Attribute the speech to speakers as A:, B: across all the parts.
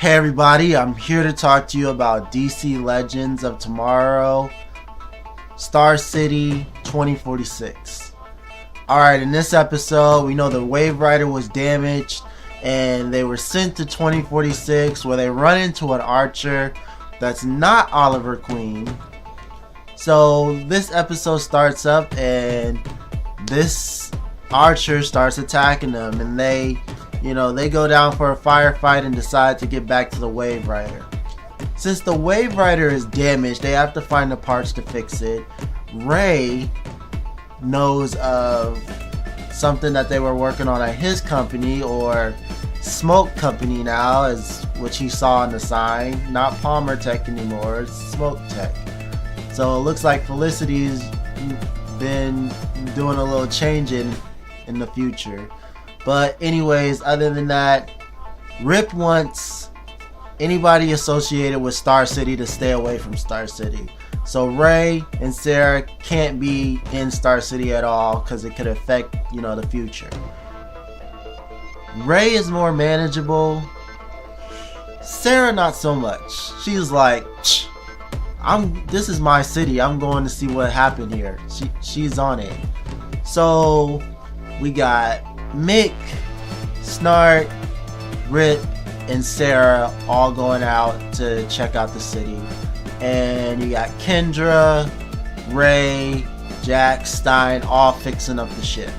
A: Hey everybody, I'm here to talk to you about DC Legends of Tomorrow, Star City 2046. Alright, in this episode, we know the Wave Rider was damaged and they were sent to 2046 where they run into an archer that's not Oliver Queen. So this episode starts up and this archer starts attacking them, and they go down for a firefight and decide to get back to the Wave Rider. Since the Wave Rider is damaged, they have to find the parts to fix it. Ray knows of something that they were working on at his company, or Smoke Company now, as which he saw on the sign. Not Palmer Tech anymore, it's Smoke Tech. So it looks like Felicity's been doing a little change in the future. But anyways, other than that, Rip wants anybody associated with Star City to stay away from Star City. So Ray and Sarah can't be in Star City at all because it could affect, the future. Ray is more manageable. Sarah not so much. She's like, this is my city. I'm going to see what happened here. She's on it. So we got Mick, Snart, Rip, and Sarah all going out to check out the city. And you got Kendra, Ray, Jack, Stein all fixing up the ship.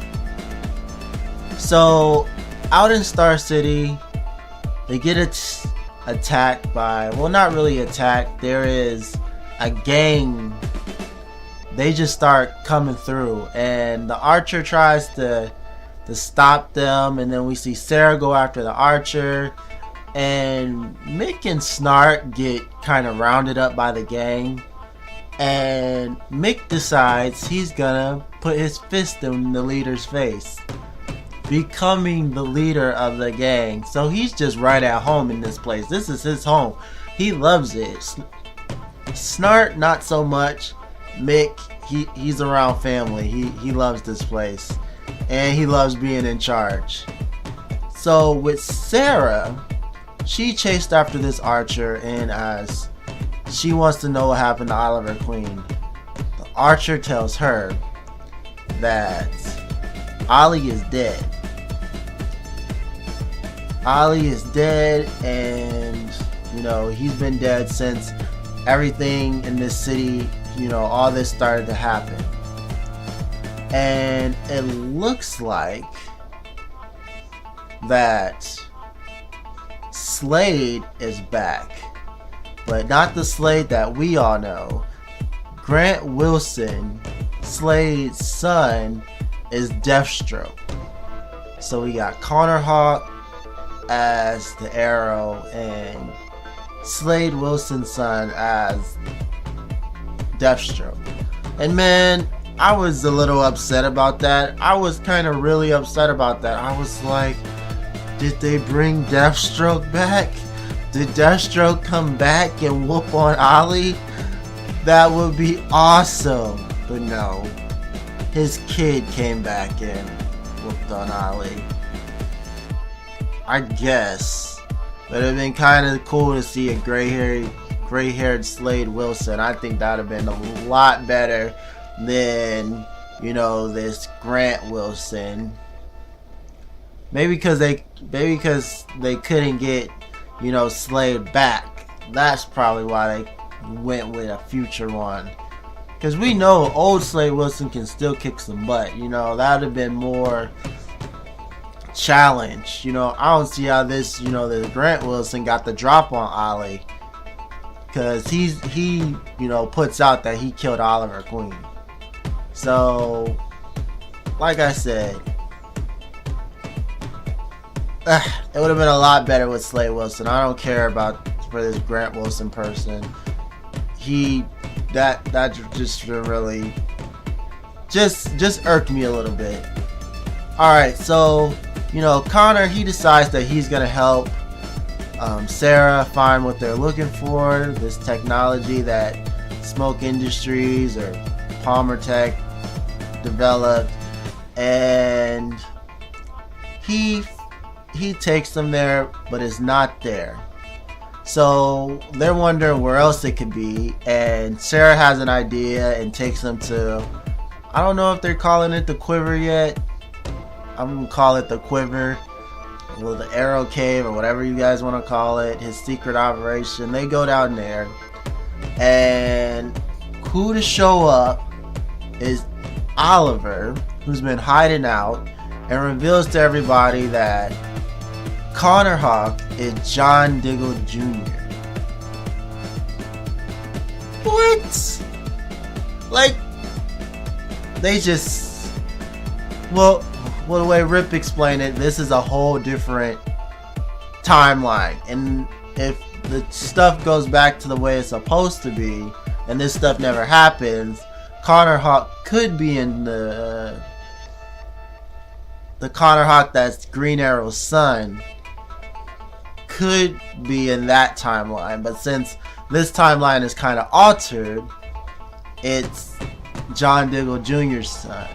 A: So out in Star City, they get attacked by, well, not really attacked, there is a gang. They just start coming through and the archer tries to stop them, and then we see Sarah go after the archer, and Mick and Snart get kind of rounded up by the gang, and Mick decides he's gonna put his fist in the leader's face, becoming the leader of the gang. So he's just right at home in this place. This is his home. He loves it. Snart not so much. Mick, he's around family. He loves this place. And he loves being in charge. So with Sarah, she chased after this archer, and as she wants to know what happened to Oliver Queen, the archer tells her that Ollie is dead. Ollie is dead, and he's been dead since everything in this city, all this started to happen. And it looks like that Slade is back, but not the Slade that we all know. Grant Wilson, Slade's son, is Deathstroke. So we got Connor Hawk as the Arrow and Slade Wilson's son as Deathstroke. And man, I was a little upset about that. I was kind of really upset about that. I was like, did they bring Deathstroke back? Did Deathstroke come back and whoop on Ollie? That would be awesome. But no, his kid came back and whooped on Ollie. I guess. But it would have been kind of cool to see a gray-haired Slade Wilson. I think that would have been a lot better than this Grant Wilson. Maybe because they couldn't get Slade back. That's probably why they went with a future one. Because we know old Slade Wilson can still kick some butt. That would have been more challenge. I don't see how this the Grant Wilson got the drop on Ollie, because he puts out that he killed Oliver Queen. So, like I said, it would have been a lot better with Slade Wilson. I don't care for this Grant Wilson person. That just really just irked me a little bit. Alright, so Connor, he decides that he's gonna help Sarah find what they're looking for, this technology that Smoke Industries or Palmer Tech developed, and he takes them there, but is not there. So they're wondering where else it could be, and Sarah has an idea and takes them to, I don't know if they're calling it the Quiver yet. I'm gonna call it the Quiver, well, the Arrow Cave, or whatever you guys want to call it, his secret operation. They go down there, and who to show up is Oliver, who's been hiding out, and reveals to everybody that Connor Hawk is John Diggle Jr. What? Like, they just, well, the way Rip explained it, this is a whole different timeline. And if the stuff goes back to the way it's supposed to be, and this stuff never happens, Connor Hawk could be in the Connor Hawk that's Green Arrow's son could be in that timeline. But since this timeline is kind of altered, it's John Diggle Jr.'s son.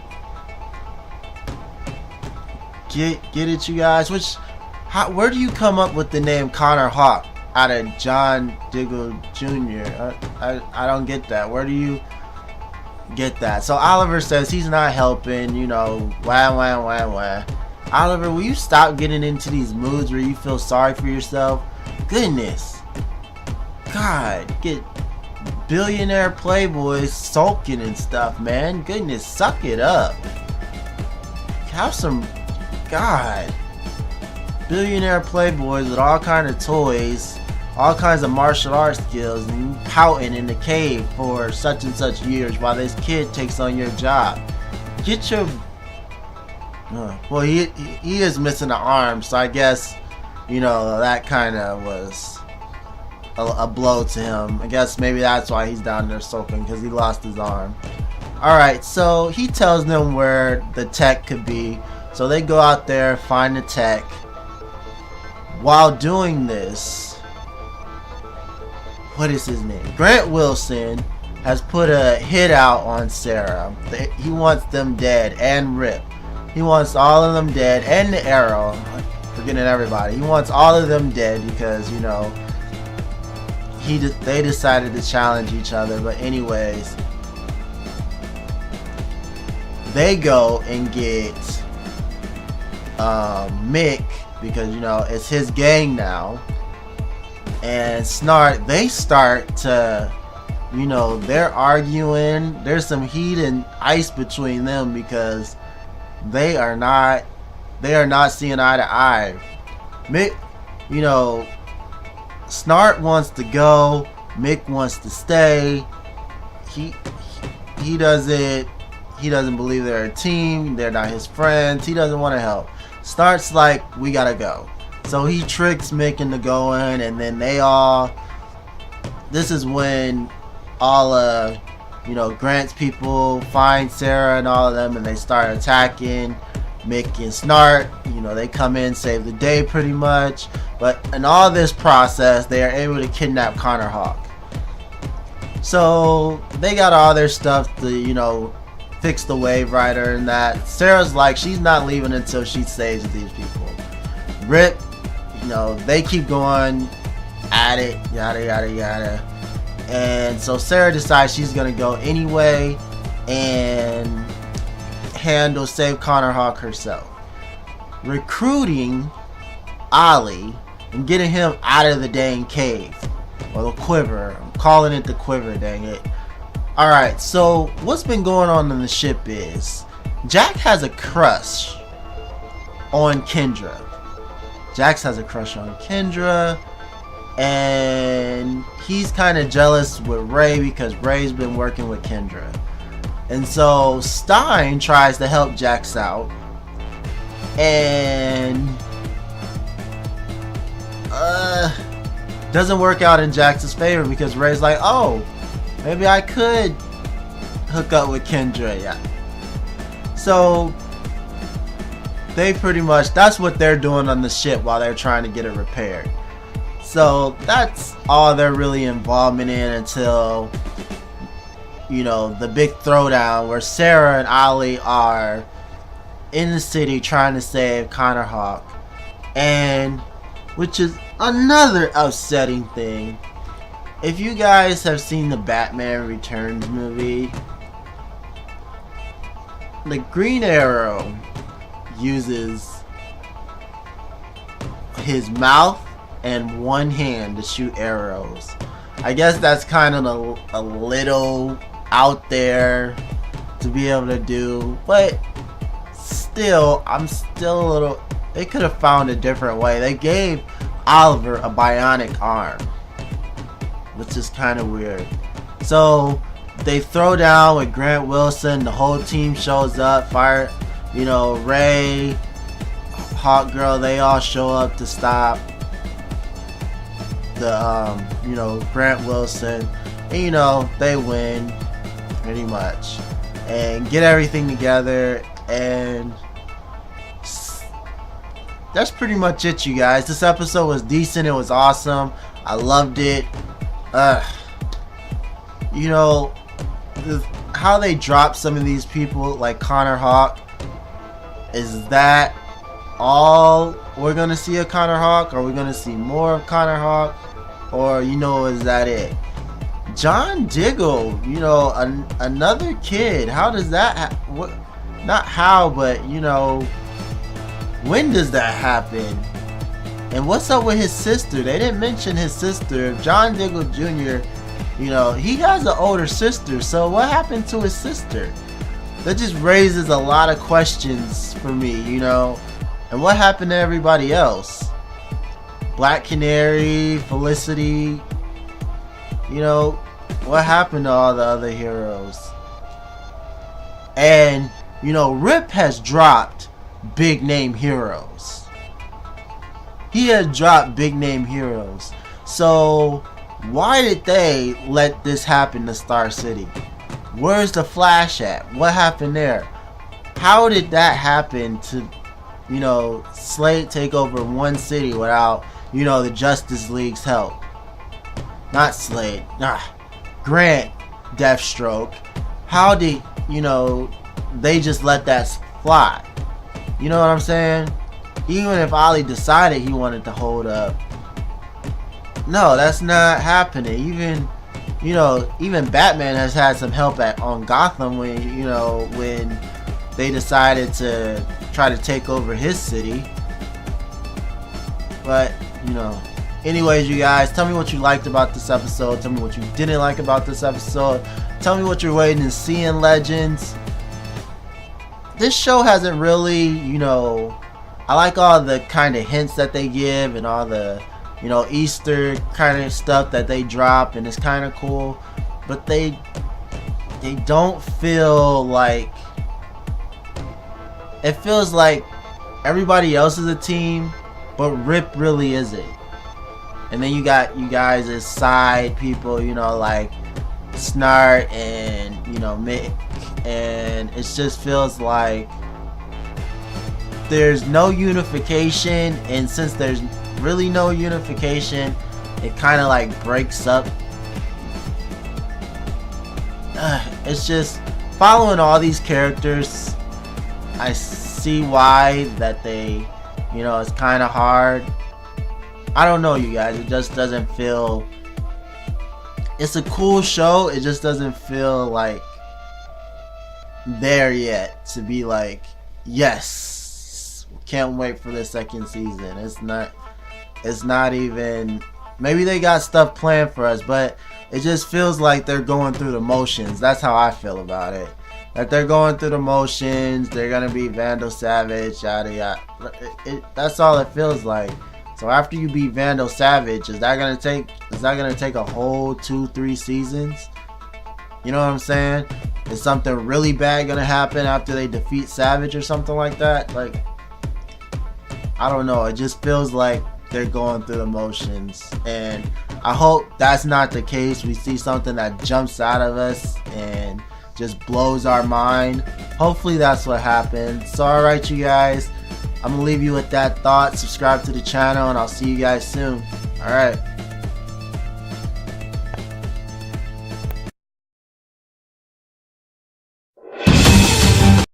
A: Get it, you guys? Where do you come up with the name Connor Hawk out of John Diggle Jr.? I don't get that. Where do you get that? So Oliver says he's not helping, you know, wah. Oliver, will you stop getting into these moods where you feel sorry for yourself? Goodness. God, get billionaire playboys sulking and stuff, man. Goodness, suck it up. Have some, God. Billionaire playboys with all kinds of toys, all kinds of martial arts skills, and you pouting in the cave for such and such years while this kid takes on your job. Get your... well, he is missing an arm, so I guess, you know, that kind of was a blow to him. I guess maybe that's why he's down there sulking, because he lost his arm. Alright, so he tells them where the tech could be. So they go out there, find the tech. While doing this, what is his name? Grant Wilson has put a hit out on Sarah. He wants them dead, and Rip. He wants all of them dead, and the Arrow. Forgetting everybody. He wants all of them dead because, you know, they decided to challenge each other. But anyways, they go and get Mick, because, you know, it's his gang now, and Snart. They start to, you know, they're arguing. There's some heat and ice between them because they are not seeing eye to eye. Mick, you know, Snart wants to go, Mick wants to stay. He doesn't believe they're a team, they're not his friends, he doesn't want to help. Snart's like, we gotta go. So he tricks Mick into going, and then this is when all you know, Grant's people find Sarah and all of them, and they start attacking Mick and Snart. You know, they come in, save the day pretty much. But in all this process, they are able to kidnap Connor Hawk. So they got all their stuff to, you know, fix the Wave Rider and that. Sarah's like, she's not leaving until she saves these people. Rip, you know, they keep going at it, yada yada yada. And so Sarah decides she's gonna go anyway and save Connor Hawk herself, recruiting Ollie and getting him out of the dang cave, or the Quiver. I'm calling it the Quiver, dang it. Alright, so what's been going on in the ship is Jack has a crush on Kendra. Jax has a crush on Kendra, and he's kind of jealous with Ray because Ray's been working with Kendra. And so Stein tries to help Jax out, and doesn't work out in Jax's favor because Ray's like, oh, maybe I could hook up with Kendra. Yeah. So they pretty much, that's what they're doing on the ship while they're trying to get it repaired. So that's all they're really involvement in until, you know, the big throwdown where Sarah and Ollie are in the city trying to save Connor Hawk, and which is Another upsetting thing. If you guys have seen the Batman Returns movie, the Green Arrow uses his mouth and one hand to shoot arrows. I guess that's kind of a little out there to be able to do, but still, I'm still a little. They could have found a different way. They gave Oliver a bionic arm, which is kind of weird. So they throw down with Grant Wilson. The whole team shows up. Fire, Ray, Hawk Girl. They all show up to stop the Grant Wilson, and they win pretty much and get everything together, and that's pretty much it, you guys. This episode was decent. It was awesome. I loved it. How they drop some of these people like Connor Hawk. Is that all we're gonna see of Connor Hawk? Are we gonna see more of Connor Hawk? Or is that it? John Diggle, another kid. How does that not how, but when does that happen? And what's up with his sister? They didn't mention his sister. John Diggle Jr., he has an older sister, so what happened to his sister? That just raises a lot of questions for me, And what happened to everybody else? Black Canary, Felicity, what happened to all the other heroes? And, Rip has dropped big name heroes. He has dropped big name heroes. So why did they let this happen to Star City? Where's the Flash at? What happened there? How did that happen to, Slade take over one city without, the Justice League's help? Not Slade. Grant, Deathstroke. How did, they just let that fly? You know what I'm saying? Even if Ollie decided he wanted to hold up, no, that's not happening. Even Batman has had some help on Gotham when they decided to try to take over his city. But anyways, you guys, tell me what you liked about this episode. Tell me what you didn't like about this episode. Tell me what you're waiting to see in Legends. This show hasn't really, I like all the kind of hints that they give and all the, Easter kind of stuff that they drop, and it's kind of cool. But they don't feel like, it feels like everybody else is a team, but Rip really isn't. And then you got you guys as side people, like Snart and, Mick. And it just feels like there's no unification, and since there's really no unification, it kind of like breaks up. It's just following all these characters. I see why that they, it's kind of hard. I don't know, you guys. It just doesn't feel. It's a cool show. It just doesn't feel like there yet to be like, yes, can't wait for the second season. It's not even, maybe they got stuff planned for us, but it just feels like they're going through the motions. That's how I feel about it. That they're going through the motions. They're gonna be Vandal Savage, yada yada. That's all it feels like. So after you beat Vandal Savage, is that gonna take a whole 2-3 seasons? You know what I'm saying? Is something really bad gonna happen after they defeat Savage or something like that? Like, I don't know. It just feels like they're going through the motions, and I hope that's not the case. We see something that jumps out of us and just blows our mind. Hopefully that's what happens. So alright, you guys, I'm gonna leave you with that thought. Subscribe to the channel, and I'll see you guys soon. Alright.